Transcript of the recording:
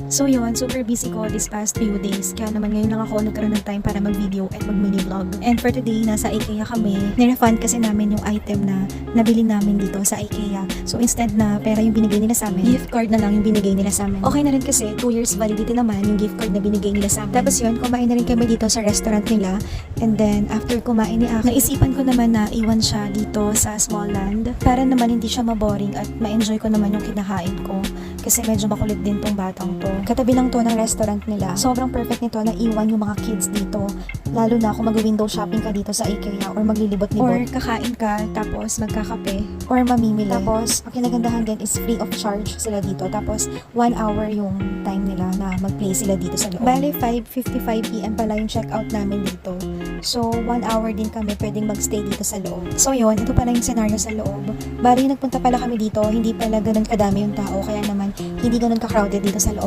So yun, super busy ko this past few days. Kaya naman ngayon lang ako nagkaroon ng time para mag-video at mag-mini vlog. And for today, nasa IKEA kami. Nirefund kasi namin yung item na nabili namin dito sa IKEA. So instead na pera yung binigay nila sa amin, gift card na lang yung binigay nila sa amin. Okay na rin kasi 2 years validity naman yung gift card na binigay nila sa amin. Tapos yun, kumain na rin kami dito sa restaurant nila. And then after kumain ni Aki, naisipan ko naman na iwan siya dito sa Smallland para naman hindi siya maboring at ma-enjoy ko naman yung kinakain ko. Kasi medyo makulit din tong batang to. Katabi lang to ng restaurant nila. Sobrang perfect nito na iwan yung mga kids dito. Lalo na kung mag-window shopping ka dito sa IKEA or maglilibot-libot. Or kakain ka, tapos magkakape. Or mamimili. Tapos, ang kinagandahan din is free of charge sila dito. Tapos, 1 hour yung time nila na mag-play sila dito sa loob. Bale, 5:55 PM pala yung check-out namin dito. So, 1 hour din kami pwedeng magstay dito sa loob. So, yun. Ito pala yung scenario sa loob. Bali, nagpunta pala kami dito. Hindi pala ganun kadami yung tao. Kaya naman, hindi ganun ka-crowded dito sa loob.